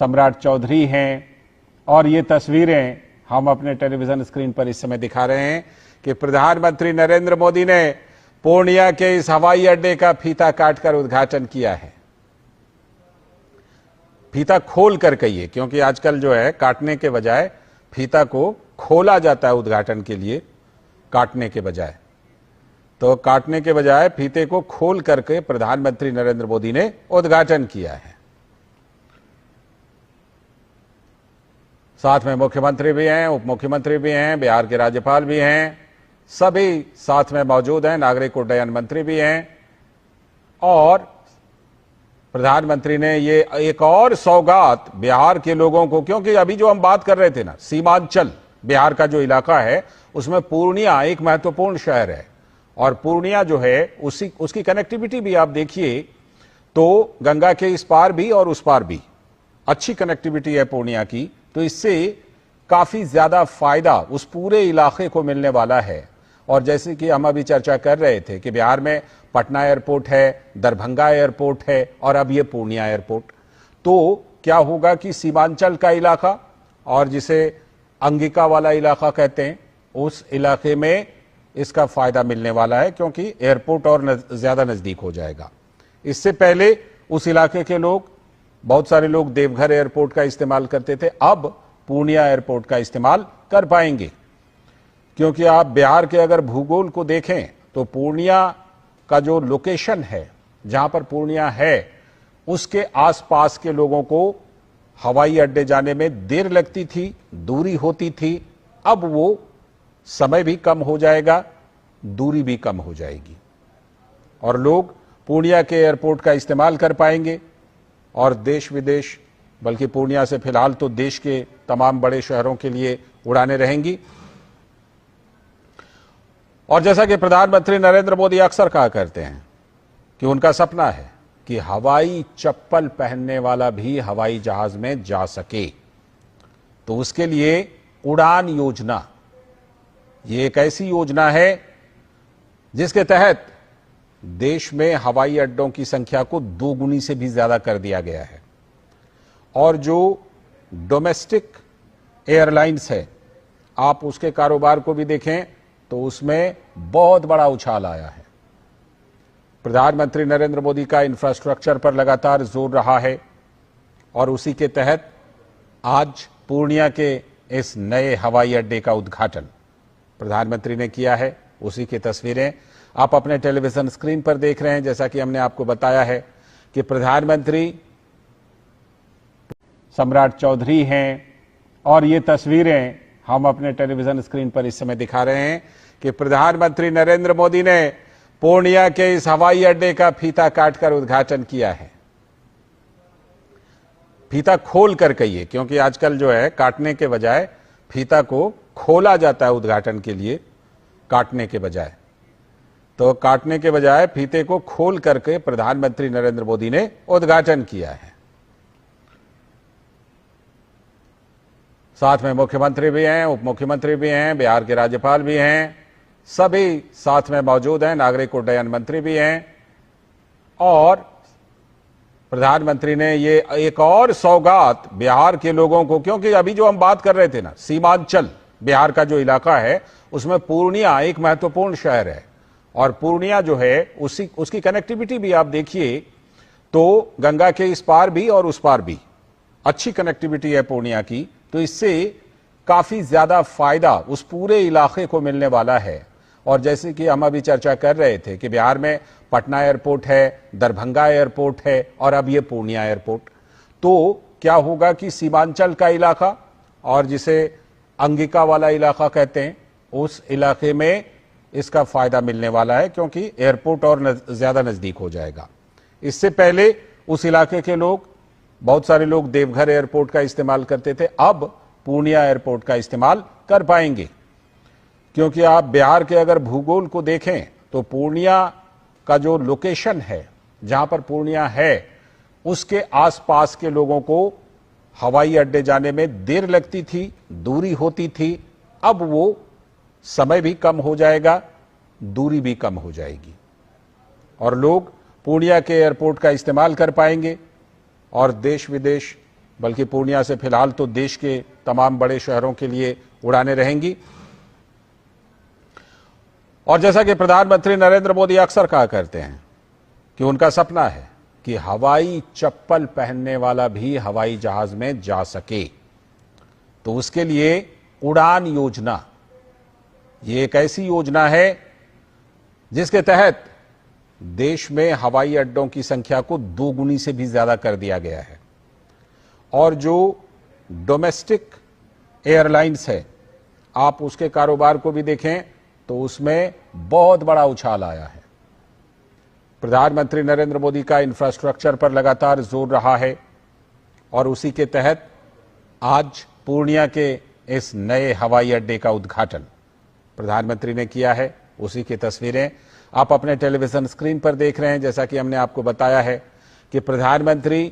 सम्राट चौधरी हैं और ये तस्वीरें हम अपने टेलीविजन स्क्रीन पर इस समय दिखा रहे हैं कि प्रधानमंत्री नरेंद्र मोदी ने पूर्णिया के इस हवाई अड्डे का फीता काटकर उद्घाटन किया है। फीता खोल कर कहिए, क्योंकि आजकल जो है काटने के बजाय फीता को खोला जाता है उद्घाटन के लिए, काटने के बजाय। तो काटने के बजाय फीते को खोल करके प्रधानमंत्री नरेंद्र मोदी ने उद्घाटन किया है। साथ में मुख्यमंत्री भी हैं, उप मुख्यमंत्री भी हैं, बिहार के राज्यपाल भी हैं, सभी साथ में मौजूद हैं, नागरिक उड्डयन मंत्री भी हैं। और प्रधानमंत्री ने ये एक और सौगात बिहार के लोगों को, क्योंकि अभी जो हम बात कर रहे थे ना, सीमांचल बिहार का जो इलाका है उसमें पूर्णिया एक महत्वपूर्ण शहर है। और पूर्णिया जो है उसकी कनेक्टिविटी भी आप देखिए तो गंगा के इस पार भी और उस पार भी अच्छी कनेक्टिविटी है पूर्णिया की। तो इससे काफी ज्यादा फायदा उस पूरे इलाके को मिलने वाला है। और जैसे कि हम अभी चर्चा कर रहे थे कि बिहार में पटना एयरपोर्ट है, दरभंगा एयरपोर्ट है और अब ये पूर्णिया एयरपोर्ट। तो क्या होगा कि सीमांचल का इलाका और जिसे अंगिका वाला इलाका कहते हैं, उस इलाके में इसका फायदा मिलने वाला है, क्योंकि एयरपोर्ट और ज्यादा नजदीक हो जाएगा। इससे पहले उस इलाके के लोग, बहुत सारे लोग देवघर एयरपोर्ट का इस्तेमाल करते थे, अब पूर्णिया एयरपोर्ट का इस्तेमाल कर पाएंगे। क्योंकि आप बिहार के अगर भूगोल को देखें तो पूर्णिया का जो लोकेशन है, जहां पर पूर्णिया है, उसके आसपास के लोगों को हवाई अड्डे जाने में देर लगती थी, दूरी होती थी। अब वो समय भी कम हो जाएगा, दूरी भी कम हो जाएगी और लोग पूर्णिया के एयरपोर्ट का इस्तेमाल कर पाएंगे। और देश विदेश, बल्कि पूर्णिया से फिलहाल तो देश के तमाम बड़े शहरों के लिए उड़ानें रहेंगी। और जैसा कि प्रधानमंत्री नरेंद्र मोदी अक्सर कहा करते हैं कि उनका सपना है कि हवाई चप्पल पहनने वाला भी हवाई जहाज में जा सके। तो उसके लिए उड़ान योजना, ये एक ऐसी योजना है जिसके तहत देश में हवाई अड्डों की संख्या को 2 गुनी से भी ज्यादा कर दिया गया है। और जो डोमेस्टिक एयरलाइंस है, आप उसके कारोबार को भी देखें तो उसमें बहुत बड़ा उछाल आया है। प्रधानमंत्री नरेंद्र मोदी का इंफ्रास्ट्रक्चर पर लगातार जोर रहा है और उसी के तहत आज पूर्णिया के इस नए हवाई अड्डे का उद्घाटन प्रधानमंत्री ने किया है। उसी की तस्वीरें आप अपने टेलीविजन स्क्रीन पर देख रहे हैं। जैसा कि हमने आपको बताया है कि प्रधानमंत्री सम्राट चौधरी हैं और ये तस्वीरें हम अपने टेलीविजन स्क्रीन पर इस समय दिखा रहे हैं कि प्रधानमंत्री नरेंद्र मोदी ने पूर्णिया के इस हवाई अड्डे का फीता काटकर उद्घाटन किया है। फीता खोल कर कहिए, क्योंकि आजकल जो है काटने के बजाय फीता को खोला जाता है उद्घाटन के लिए, काटने के बजाय। तो काटने के बजाय फीते को खोल करके प्रधानमंत्री नरेंद्र मोदी ने उद्घाटन किया है। साथ में मुख्यमंत्री भी हैं, उप मुख्यमंत्री भी हैं, बिहार के राज्यपाल भी हैं, सभी साथ में मौजूद हैं, नागरिक उड्डयन मंत्री भी हैं। और प्रधानमंत्री ने ये एक और सौगात बिहार के लोगों को, क्योंकि अभी जो हम बात कर रहे थे ना, सीमांचल बिहार का जो इलाका है उसमें पूर्णिया एक महत्वपूर्ण शहर है। और पूर्णिया जो है उसकी कनेक्टिविटी भी आप देखिए तो गंगा के इस पार भी और उस पार भी अच्छी कनेक्टिविटी है पूर्णिया की। तो इससे काफी ज्यादा फायदा उस पूरे इलाके को मिलने वाला है। और जैसे कि हम अभी चर्चा कर रहे थे कि बिहार में पटना एयरपोर्ट है, दरभंगा एयरपोर्ट है और अब ये पूर्णिया एयरपोर्ट। तो क्या होगा कि सीमांचल का इलाका और जिसे अंगिका वाला इलाका कहते हैं, उस इलाके में इसका फायदा मिलने वाला है, क्योंकि एयरपोर्ट और ज्यादा नजदीक हो जाएगा। इससे पहले उस इलाके के लोग, बहुत सारे लोग देवघर एयरपोर्ट का इस्तेमाल करते थे, अब पूर्णिया एयरपोर्ट का इस्तेमाल कर पाएंगे। क्योंकि आप बिहार के अगर भूगोल को देखें तो पूर्णिया का जो लोकेशन है, जहां पर पूर्णिया है, उसके आसपास के लोगों को हवाई अड्डे जाने में देर लगती थी, दूरी होती थी। अब वो समय भी कम हो जाएगा, दूरी भी कम हो जाएगी और लोग पूर्णिया के एयरपोर्ट का इस्तेमाल कर पाएंगे। और देश विदेश, बल्कि पूर्णिया से फिलहाल तो देश के तमाम बड़े शहरों के लिए उड़ानें रहेंगी। और जैसा कि प्रधानमंत्री नरेंद्र मोदी अक्सर कहा करते हैं कि उनका सपना है कि हवाई चप्पल पहनने वाला भी हवाई जहाज में जा सके, तो उसके लिए उड़ान योजना, ये एक ऐसी योजना है जिसके तहत देश में हवाई अड्डों की संख्या को 2 गुनी से भी ज्यादा कर दिया गया है। और जो डोमेस्टिक एयरलाइंस है, आप उसके कारोबार को भी देखें तो उसमें बहुत बड़ा उछाल आया है। प्रधानमंत्री नरेंद्र मोदी का इंफ्रास्ट्रक्चर पर लगातार जोर रहा है और उसी के तहत आज पूर्णिया के इस नए हवाई अड्डे का उद्घाटन प्रधानमंत्री ने किया है। उसी की तस्वीरें आप अपने टेलीविजन स्क्रीन पर देख रहे हैं। जैसा कि हमने आपको बताया है कि प्रधानमंत्री